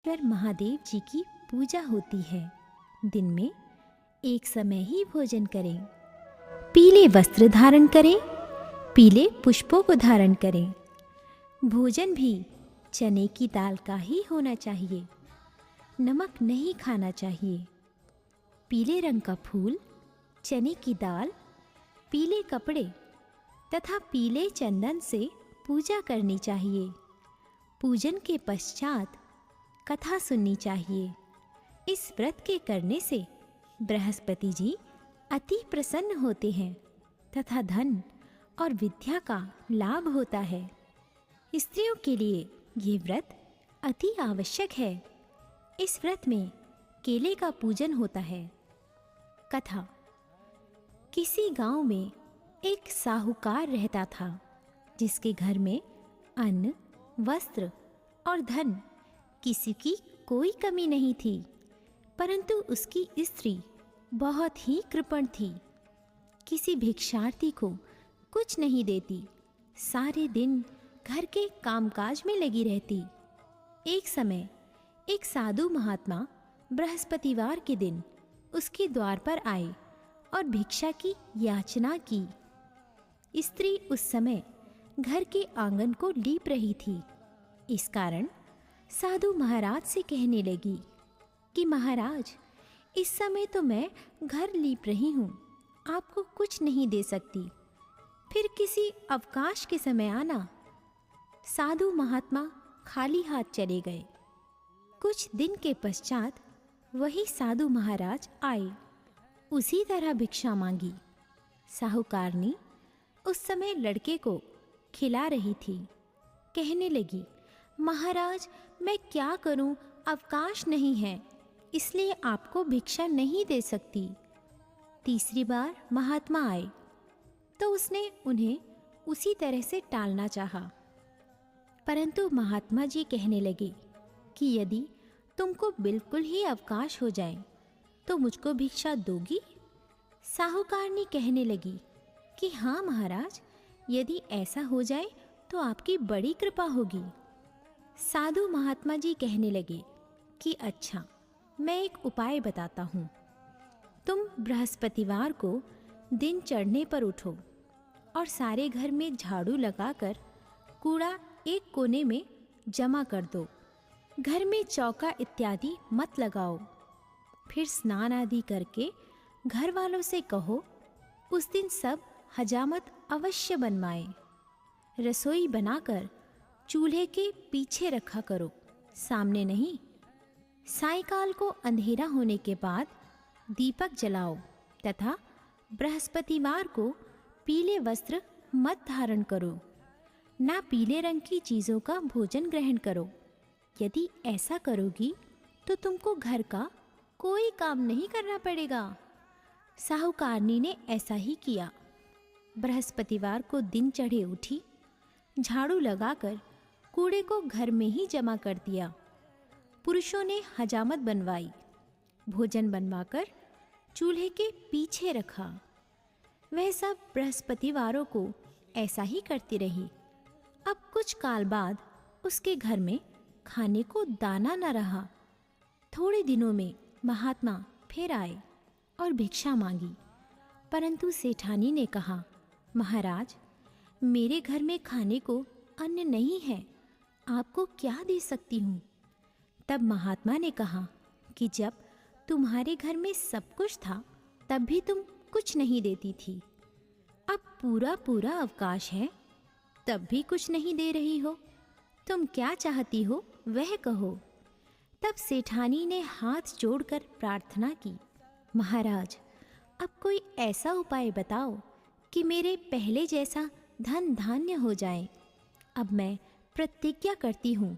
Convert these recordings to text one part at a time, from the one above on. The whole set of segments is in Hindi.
कर महादेव जी की पूजा होती है। दिन में एक समय ही भोजन करें, पीले वस्त्र धारण करें, पीले पुष्पों को धारण करें। भोजन भी चने की दाल का ही होना चाहिए, नमक नहीं खाना चाहिए। पीले रंग का फूल, चने की दाल, पीले कपड़े तथा पीले चंदन से पूजा करनी चाहिए। पूजन के पश्चात कथा सुननी चाहिए। इस व्रत के करने से बृहस्पति जी अति प्रसन्न होते हैं तथा धन और विद्या का लाभ होता है। स्त्रियों के लिए ये व्रत अति आवश्यक है। इस व्रत में केले का पूजन होता है। कथा। किसी गांव में एक साहूकार रहता था, जिसके घर में अन्न, वस्त्र और धन किसी की कोई कमी नहीं थी, परंतु उसकी स्त्री बहुत ही कृपण थी। किसी भिक्षार्थी को कुछ नहीं देती, सारे दिन घर के कामकाज में लगी रहती। एक समय एक साधु महात्मा बृहस्पतिवार के दिन उसके द्वार पर आए और भिक्षा की याचना की। स्त्री उस समय घर के आंगन को लीप रही थी। इस कारण साधु महाराज से कहने लगी कि महाराज, इस समय तो मैं घर लीप रही हूँ, आपको कुछ नहीं दे सकती, फिर किसी अवकाश के समय आना। साधु महात्मा खाली हाथ चले गए। कुछ दिन के पश्चात वही साधु महाराज आए, उसी तरह भिक्षा मांगी। साहूकारनी उस समय लड़के को खिला रही थी। कहने लगी, महाराज, मैं क्या करूं, अवकाश नहीं है, इसलिए आपको भिक्षा नहीं दे सकती। तीसरी बार महात्मा आए तो उसने उन्हें उसी तरह से टालना चाहा, परंतु महात्मा जी कहने लगे कि यदि तुमको बिल्कुल ही अवकाश हो जाए तो मुझको भिक्षा दोगी? साहूकारनी कहने लगी कि हाँ महाराज, यदि ऐसा हो जाए तो आपकी बड़ी कृपा होगी। साधु महात्मा जी कहने लगे कि अच्छा, मैं एक उपाय बताता हूँ। तुम बृहस्पतिवार को दिन चढ़ने पर उठो और सारे घर में झाड़ू लगाकर कूड़ा एक कोने में जमा कर दो। घर में चौका इत्यादि मत लगाओ। फिर स्नान आदि करके घर वालों से कहो उस दिन सब हजामत अवश्य बनवाएं। रसोई बनाकर चूल्हे के पीछे रखा करो, सामने नहीं। सायंकाल को अंधेरा होने के बाद दीपक जलाओ तथा बृहस्पतिवार को पीले वस्त्र मत धारण करो, ना पीले रंग की चीज़ों का भोजन ग्रहण करो। यदि ऐसा करोगी तो तुमको घर का कोई काम नहीं करना पड़ेगा। साहूकारनी ने ऐसा ही किया। बृहस्पतिवार को दिन चढ़े उठी, झाड़ू लगाकर कूड़े को घर में ही जमा कर दिया। पुरुषों ने हजामत बनवाई, भोजन बनवाकर चूल्हे के पीछे रखा। वह सब बृहस्पतिवारों को ऐसा ही करती रही। अब कुछ काल बाद उसके घर में खाने को दाना न रहा। थोड़े दिनों में महात्मा फिर आए और भिक्षा मांगी, परंतु सेठानी ने कहा, महाराज, मेरे घर में खाने को अन्न नहीं है, आपको क्या दे सकती हूँ? तब महात्मा ने कहा कि जब तुम्हारे घर में सब कुछ था तब भी तुम कुछ नहीं देती थी। अब पूरा पूरा अवकाश है, तब भी कुछ नहीं दे रही हो। तुम क्या चाहती हो वह कहो। तब सेठानी ने हाथ जोड़कर प्रार्थना की, महाराज, अब कोई ऐसा उपाय बताओ कि मेरे पहले जैसा धन धान्य हो जाए। अब मैं प्रतिज्ञा करती हूँ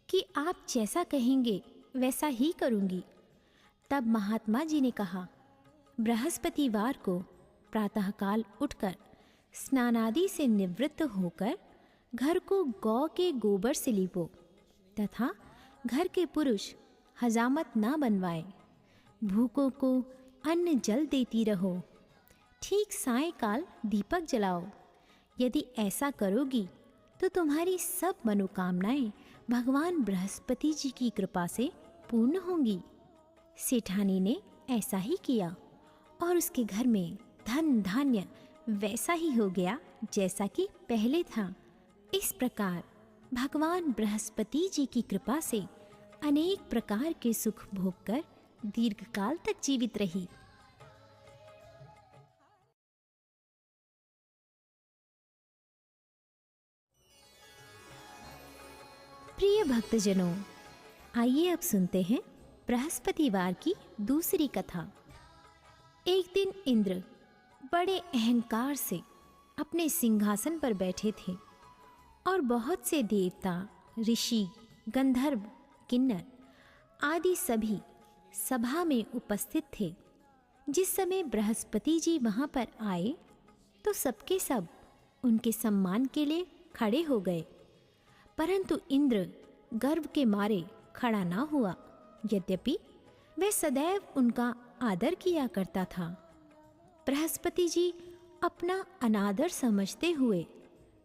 कि आप जैसा कहेंगे वैसा ही करूँगी। तब महात्मा जी ने कहा, बृहस्पतिवार को प्रातःकाल उठकर स्नानादि से निवृत्त होकर घर को गौ के गोबर से लीपो तथा घर के पुरुष हजामत ना बनवाए। भूखों को अन्न जल देती रहो। ठीक सायंकाल दीपक जलाओ। यदि ऐसा करोगी तो तुम्हारी सब मनोकामनाएं भगवान बृहस्पति जी की कृपा से पूर्ण होंगी। सेठानी ने ऐसा ही किया और उसके घर में धन धान्य वैसा ही हो गया जैसा कि पहले था। इस प्रकार भगवान बृहस्पति जी की कृपा से अनेक प्रकार के सुख भोग कर दीर्घकाल तक जीवित रही। प्रिय भक्तजनों, आइए अब सुनते हैं बृहस्पतिवार की दूसरी कथा। एक दिन इंद्र बड़े अहंकार से अपने सिंहासन पर बैठे थे और बहुत से देवता, ऋषि, गंधर्व, किन्नर आदि सभी सभा में उपस्थित थे। जिस समय बृहस्पति जी वहाँ पर आए तो सबके सब उनके सम्मान के लिए खड़े हो गए, परंतु इंद्र गर्व के मारे खड़ा ना हुआ, यद्यपि वह सदैव उनका आदर किया करता था। बृहस्पति जी अपना अनादर समझते हुए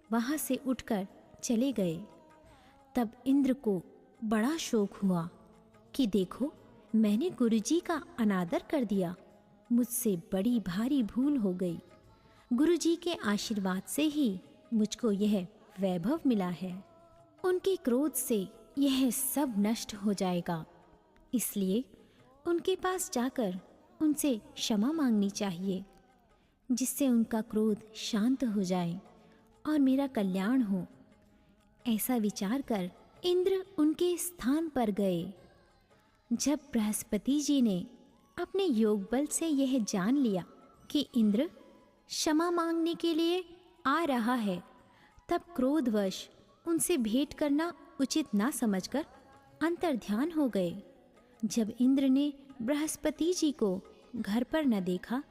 वहाँ से उठकर चले गए। तब इंद्र को बड़ा शोक हुआ कि देखो, मैंने गुरुजी का अनादर कर दिया, मुझसे बड़ी भारी भूल हो गई। गुरुजी के आशीर्वाद से ही मुझको यह वैभव मिला है। उनके क्रोध से यह सब नष्ट हो जाएगा, इसलिए उनके पास जाकर उनसे क्षमा मांगनी चाहिए, जिससे उनका क्रोध शांत हो जाए और मेरा कल्याण हो। ऐसा विचार कर इंद्र उनके स्थान पर गए। जब बृहस्पति जी ने अपने योग बल से यह जान लिया कि इंद्र क्षमा मांगने के लिए आ रहा है, तब क्रोधवश उनसे भेंट करना उचित ना समझकर अंतर्ध्यान हो गए। जब इंद्र ने बृहस्पति जी को घर पर न देखा,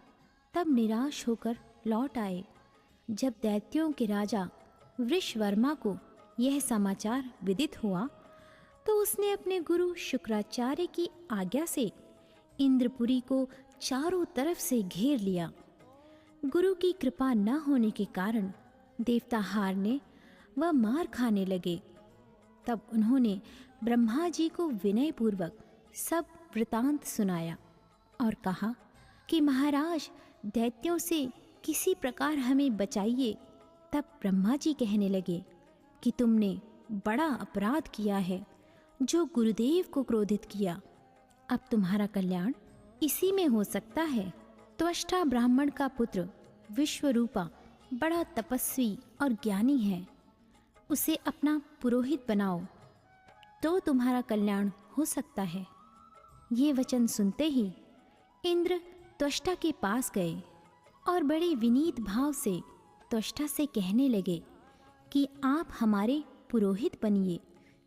तब निराश होकर लौट आए। जब दैत्यों के राजा वृषवर्मा को यह समाचार विदित हुआ तो उसने अपने गुरु शुक्राचार्य की आज्ञा से इंद्रपुरी को चारों तरफ से घेर लिया। गुरु की कृपा न होने के कारण देवता हारने व मार खाने लगे। तब उन्होंने ब्रह्मा जी को विनयपूर्वक सब वृतांत सुनाया और कहा कि महाराज, दैत्यों से किसी प्रकार हमें बचाइए। तब ब्रह्मा जी कहने लगे कि तुमने बड़ा अपराध किया है, जो गुरुदेव को क्रोधित किया। अब तुम्हारा कल्याण इसी में हो सकता है। त्वष्टा ब्राह्मण का पुत्र विश्वरूपा बड़ा तपस्वी और ज्ञानी है, उसे अपना पुरोहित बनाओ तो तुम्हारा कल्याण हो सकता है। ये वचन सुनते ही इंद्र त्वष्टा के पास गए और बड़े विनीत भाव से त्वष्टा से कहने लगे कि आप हमारे पुरोहित बनिए,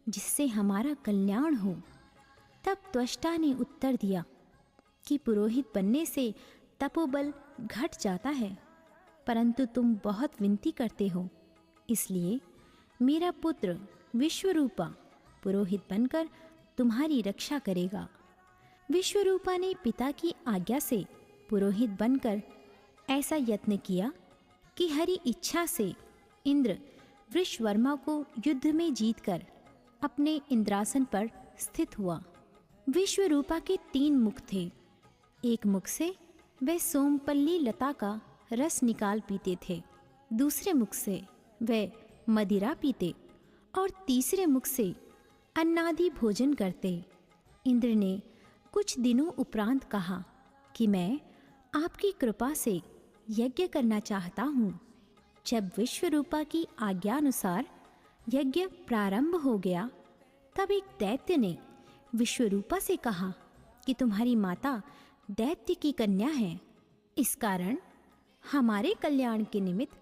जिससे हमारा कल्याण हो। तब त्वष्टा ने उत्तर दिया कि पुरोहित बनने से तपोबल घट जाता है, परंतु तुम बहुत विनती करते हो, इसलिए मेरा पुत्र विश्वरूपा पुरोहित बनकर तुम्हारी रक्षा करेगा। विश्वरूपा ने पिता की आज्ञा से पुरोहित बनकर ऐसा यत्न किया कि हरि इच्छा से इंद्र वृषवर्मा को युद्ध में जीतकर अपने इंद्रासन पर स्थित हुआ। विश्वरूपा के 3 मुख थे। एक मुख से वह सोमपल्ली लता का रस निकाल पीते थे, दूसरे मुख से वह मदिरा पीते और तीसरे मुख से अन्नादि भोजन करते। इंद्र ने कुछ दिनों उपरांत कहा कि मैं आपकी कृपा से यज्ञ करना चाहता हूँ। जब विश्वरूपा की आज्ञानुसार यज्ञ प्रारंभ हो गया, तब एक दैत्य ने विश्वरूपा से कहा कि तुम्हारी माता दैत्य की कन्या है, इस कारण हमारे कल्याण के निमित्त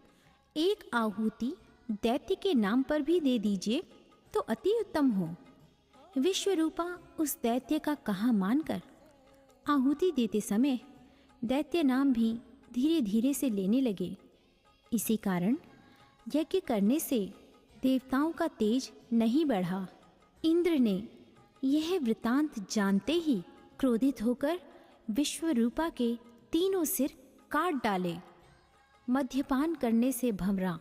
एक आहुति दैत्य के नाम पर भी दे दीजिए तो अति उत्तम हो। विश्वरूपा उस दैत्य का कहा मानकर आहुति देते समय दैत्य नाम भी धीरे धीरे से लेने लगे। इसी कारण यज्ञ करने से देवताओं का तेज नहीं बढ़ा। इंद्र ने यह वृतांत जानते ही क्रोधित होकर विश्वरूपा के 3 सिर काट डाले। मद्यपान करने से भंवरा,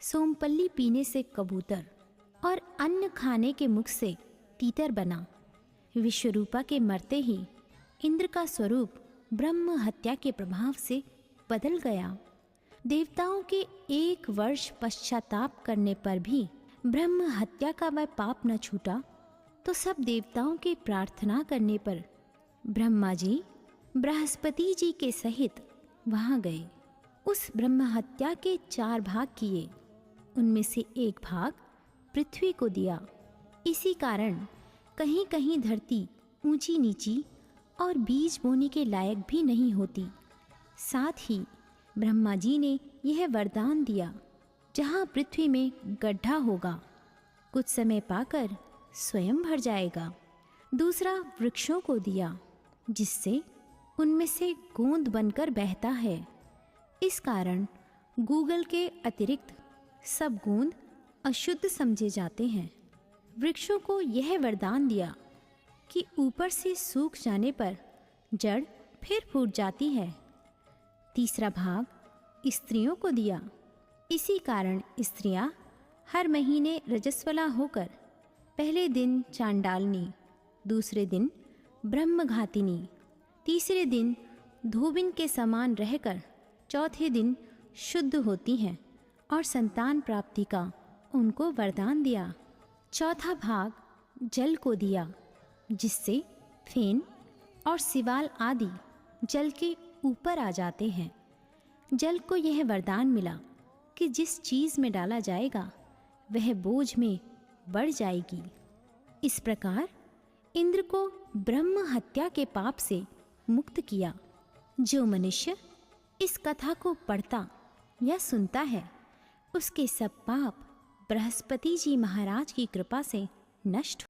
सोमपल्ली पीने से कबूतर, और अन्न खाने के मुख से तीतर बना। विश्वरूपा के मरते ही इंद्र का स्वरूप ब्रह्म हत्या के प्रभाव से बदल गया। देवताओं के 1 वर्ष पश्चाताप करने पर भी ब्रह्म हत्या का वह पाप न छूटा, तो सब देवताओं के प्रार्थना करने पर ब्रह्मा जी बृहस्पति जी के सहित वहाँ गए। उस ब्रह्म हत्या के 4 भाग किए, उनमें से 1 भाग पृथ्वी को दिया। इसी कारण कहीं कहीं धरती ऊंची नीची और बीज बोने के लायक भी नहीं होती। साथ ही ब्रह्मा जी ने यह वरदान दिया, जहाँ पृथ्वी में गड्ढा होगा कुछ समय पाकर स्वयं भर जाएगा। दूसरा वृक्षों को दिया, जिससे उनमें से गोंद बनकर बहता है। इस कारण गूगल के अतिरिक्त सब गोंद अशुद्ध समझे जाते हैं। वृक्षों को यह वरदान दिया कि ऊपर से सूख जाने पर जड़ फिर फूट जाती है। तीसरा भाग स्त्रियों को दिया। इसी कारण स्त्रियां हर महीने रजस्वला होकर पहले दिन चांडालनी, दूसरे दिन ब्रह्मघातिनी, तीसरे दिन धोबिन के समान रहकर चौथे दिन शुद्ध होती हैं और संतान प्राप्ति का उनको वरदान दिया। चौथा भाग जल को दिया, जिससे फेन और सिवाल आदि जल के ऊपर आ जाते हैं। जल को यह वरदान मिला कि जिस चीज़ में डाला जाएगा वह बोझ में बढ़ जाएगी। इस प्रकार इंद्र को ब्रह्म हत्या के पाप से मुक्त किया। जो मनुष्य इस कथा को पढ़ता या सुनता है, उसके सब पाप बृहस्पति जी महाराज की कृपा से नष्ट